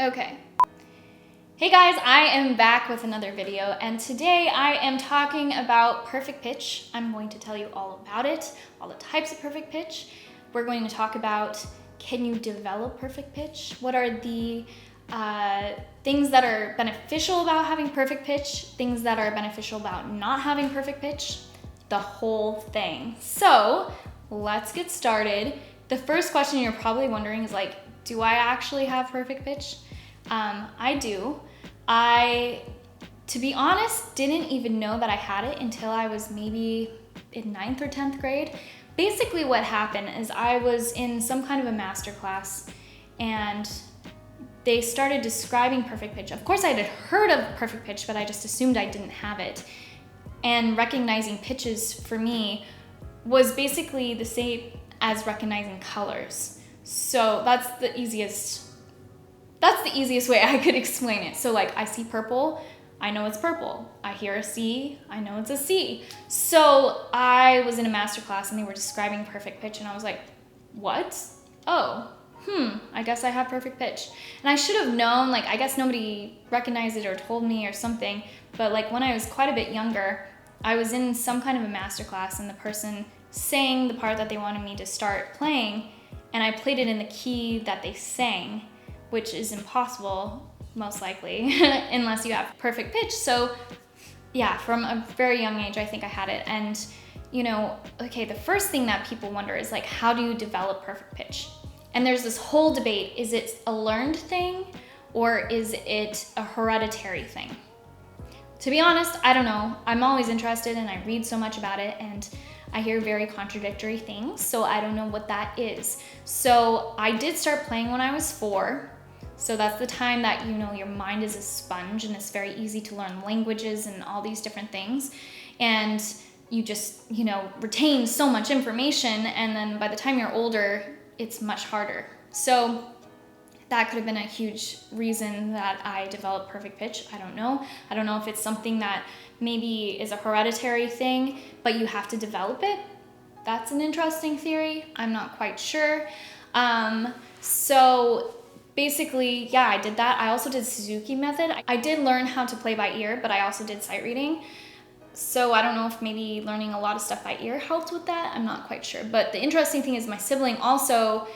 Okay. Hey guys, I am back with another video, and today I am talking about perfect pitch. I'm going to tell you all about it, all the types of perfect pitch. We're going to talk about, can you develop perfect pitch? What are the things that are beneficial about having perfect pitch, things that are beneficial about not having perfect pitch, the whole thing. So let's get started. The first question you're probably wondering is like, do I actually have perfect pitch? I do. I, to be honest, didn't even know that I had it until I was maybe in 9th or 10th grade. Basically what happened is I was in some kind of a master class and they started describing perfect pitch. Of course I had heard of perfect pitch, but I just assumed I didn't have it. And recognizing pitches for me was basically the same as recognizing colors. So that's the easiest way I could explain it. So like I see purple, I know it's purple. I hear a C, I know it's a C. So I was in a master class and they were describing perfect pitch and I was like, what? Oh, I guess I have perfect pitch. And I should have known, like I guess nobody recognized it or told me or something, but like when I was quite a bit younger, I was in some kind of a master class and the person sang the part that they wanted me to start playing and I played it in the key that they sang, which is impossible, most likely, unless you have perfect pitch. So yeah, from a very young age, I think I had it. And you know, okay, the first thing that people wonder is like, how do you develop perfect pitch? And there's this whole debate, is it a learned thing or is it a hereditary thing? To be honest, I don't know. I'm always interested and I read so much about it and I hear very contradictory things, so I don't know what that is. So I did start playing when I was 4. So that's the time that, you know, your mind is a sponge and it's very easy to learn languages and all these different things. And you just, you know, retain so much information. And then by the time you're older, it's much harder. So that could have been a huge reason that I developed perfect pitch. I don't know. I don't know if it's something that maybe is a hereditary thing, but you have to develop it. That's an interesting theory. I'm not quite sure. So basically, yeah, I did that. I also did Suzuki method. I did learn how to play by ear, but I also did sight reading. So I don't know if maybe learning a lot of stuff by ear helped with that. I'm not quite sure. But the interesting thing is my sibling also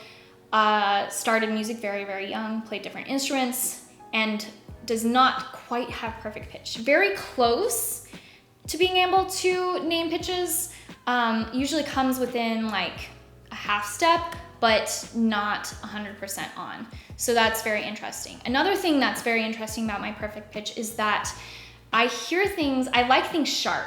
started music very, very young, played different instruments, and does not quite have perfect pitch. Very close to being able to name pitches. Usually comes within like a half step, but not 100% on. So that's very interesting. Another thing that's very interesting about my perfect pitch is that I hear things, I like things sharp.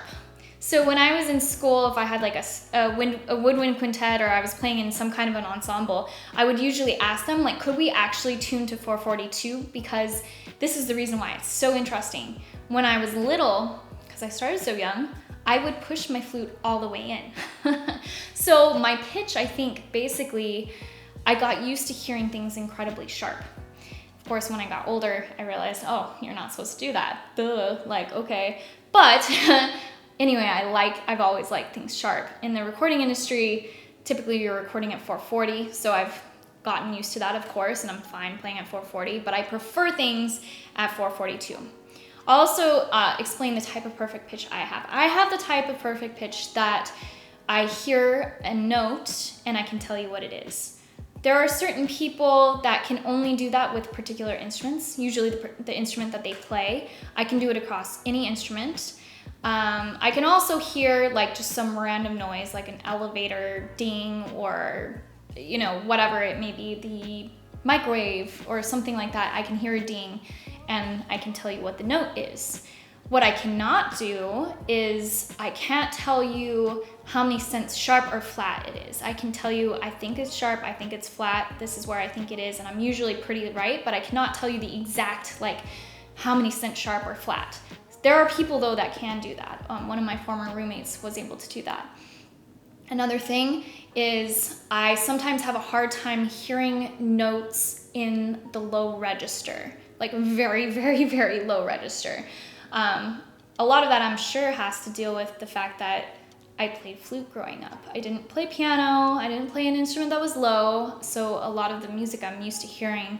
So when I was in school, if I had like a woodwind quintet or I was playing in some kind of an ensemble, I would usually ask them like, could we actually tune to 442? Because this is the reason why it's so interesting. When I was little, because I started so young, I would push my flute all the way in. So my pitch, I think basically, I got used to hearing things incredibly sharp. Of course, when I got older, I realized, oh, you're not supposed to do that. Duh, like, okay. But anyway, I've always liked things sharp. In the recording industry, typically you're recording at 440, so I've gotten used to that, of course, and I'm fine playing at 440, but I prefer things at 442. I'll also explain the type of perfect pitch I have. I have the type of perfect pitch that I hear a note and I can tell you what it is. There are certain people that can only do that with particular instruments, usually the instrument that they play. I can do it across any instrument. I can also hear like just some random noise, like an elevator ding or, you know, whatever it may be, the microwave or something like that. I can hear a ding and I can tell you what the note is. What I cannot do is I can't tell you how many cents sharp or flat it is. I can tell you, I think it's sharp, I think it's flat, this is where I think it is, and I'm usually pretty right, but I cannot tell you the exact, like, how many cents sharp or flat. There are people though that can do that. One of my former roommates was able to do that. Another thing is I sometimes have a hard time hearing notes in the low register, like very, very, very low register. A lot of that I'm sure has to deal with the fact that I played flute growing up. I didn't play piano, I didn't play an instrument that was low, so a lot of the music I'm used to hearing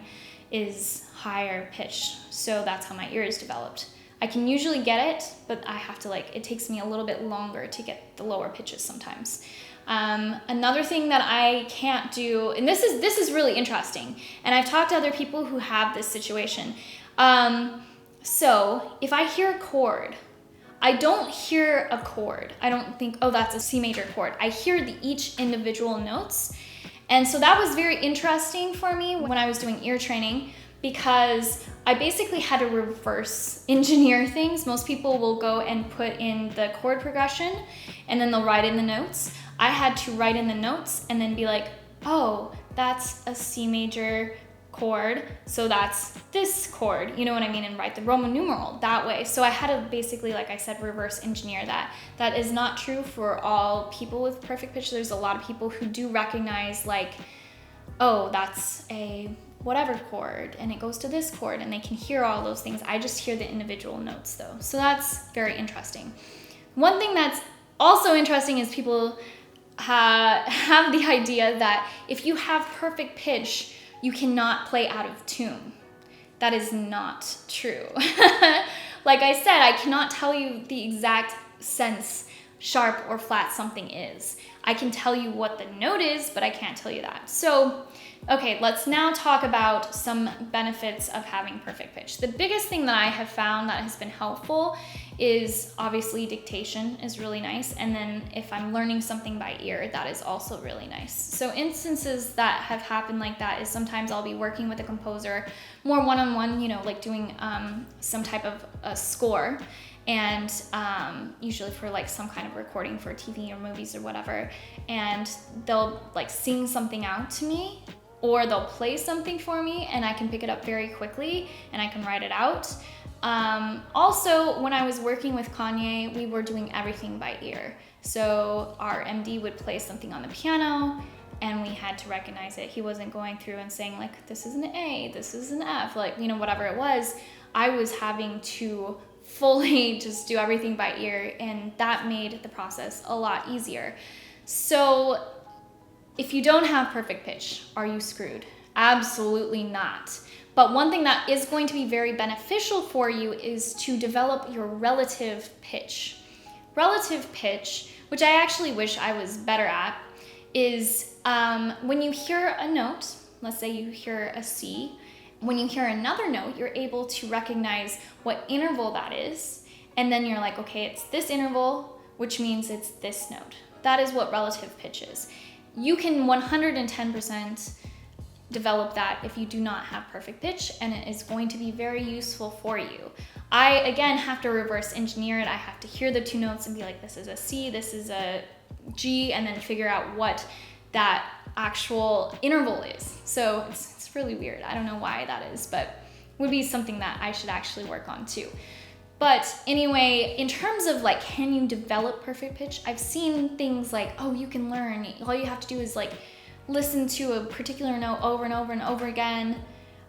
is higher pitched. So that's how my ear is developed. I can usually get it, but I have to it takes me a little bit longer to get the lower pitches sometimes. Another thing that I can't do, and this is really interesting, and I've talked to other people who have this situation. So if I hear a chord, I don't hear a chord. I don't think, oh, that's a C major chord. I hear each individual notes. And so that was very interesting for me when I was doing ear training, because I basically had to reverse engineer things. Most people will go and put in the chord progression and then they'll write in the notes. I had to write in the notes and then be like, oh, that's a C major chord, so that's this chord, you know what I mean, and write the Roman numeral that way. So I had to basically, like I said, reverse engineer that. That is not true for all people with perfect pitch. There's a lot of people who do recognize oh, that's a whatever chord and it goes to this chord, and they can hear all those things. I just hear the individual notes though. So that's very interesting. One thing that's also interesting is people have the idea that if you have perfect pitch, you cannot play out of tune. That is not true. Like I said, I cannot tell you the exact sense, sharp or flat something is. I can tell you what the note is, but I can't tell you that. So, okay, let's now talk about some benefits of having perfect pitch. The biggest thing that I have found that has been helpful is obviously dictation is really nice. And then if I'm learning something by ear, that is also really nice. So instances that have happened like that is sometimes I'll be working with a composer more one-on-one, like doing some type of a score. And usually for some kind of recording for TV or movies or whatever, and they'll sing something out to me, or they'll play something for me and I can pick it up very quickly and I can write it out. Also, when I was working with Kanye, we were doing everything by ear. So our MD would play something on the piano and we had to recognize it. He wasn't going through and saying this is an A, this is an F, whatever it was. I was having to fully just do everything by ear, and that made the process a lot easier. So if you don't have perfect pitch, are you screwed? Absolutely not. But one thing that is going to be very beneficial for you is to develop your relative pitch. Relative pitch, which I actually wish I was better at, is when you hear a note, let's say you hear a C, when you hear another note, you're able to recognize what interval that is. And then you're like, okay, it's this interval, which means it's this note. That is what relative pitch is. You can 110% develop that if you do not have perfect pitch, and it is going to be very useful for you. I, again, have to reverse engineer it. I have to hear the two notes and be like, this is a C, this is a G, and then figure out what that actual interval is. So it's really weird. I don't know why that is, but would be something that I should actually work on too. But anyway, in terms of can you develop perfect pitch? I've seen things oh, you can learn. All you have to do is listen to a particular note over and over and over again.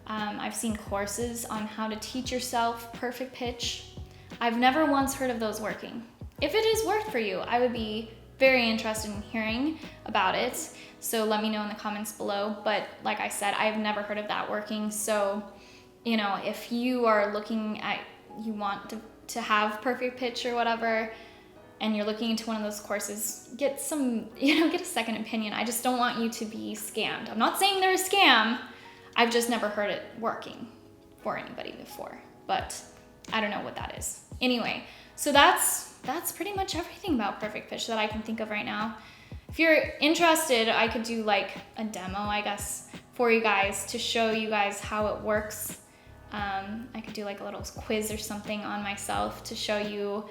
I've seen courses on how to teach yourself perfect pitch. I've never once heard of those working. If it is worked for you, I would be very interested in hearing about it. So let me know in the comments below. But like I said, I've never heard of that working. So, if you are looking at, you want to have perfect pitch or whatever, and you're looking into one of those courses, get some, get a second opinion. I just don't want you to be scammed. I'm not saying they're a scam. I've just never heard it working for anybody before, but I don't know what that is. Anyway, so that's pretty much everything about perfect pitch that I can think of right now. If you're interested, I could do a demo, I guess, for you guys to show you guys how it works. I could do a little quiz or something on myself to show you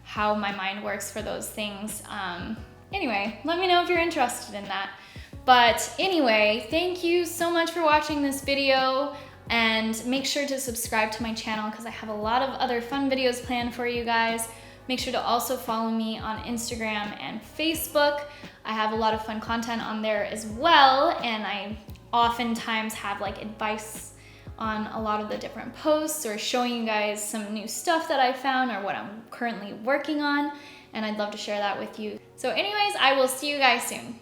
how my mind works for those things. Anyway, let me know if you're interested in that. But anyway, thank you so much for watching this video, and make sure to subscribe to my channel because I have a lot of other fun videos planned for you guys. Make sure to also follow me on Instagram and Facebook. I have a lot of fun content on there as well, and I oftentimes have advice on a lot of the different posts or showing you guys some new stuff that I found or what I'm currently working on, and I'd love to share that with you. So anyways, I will see you guys soon.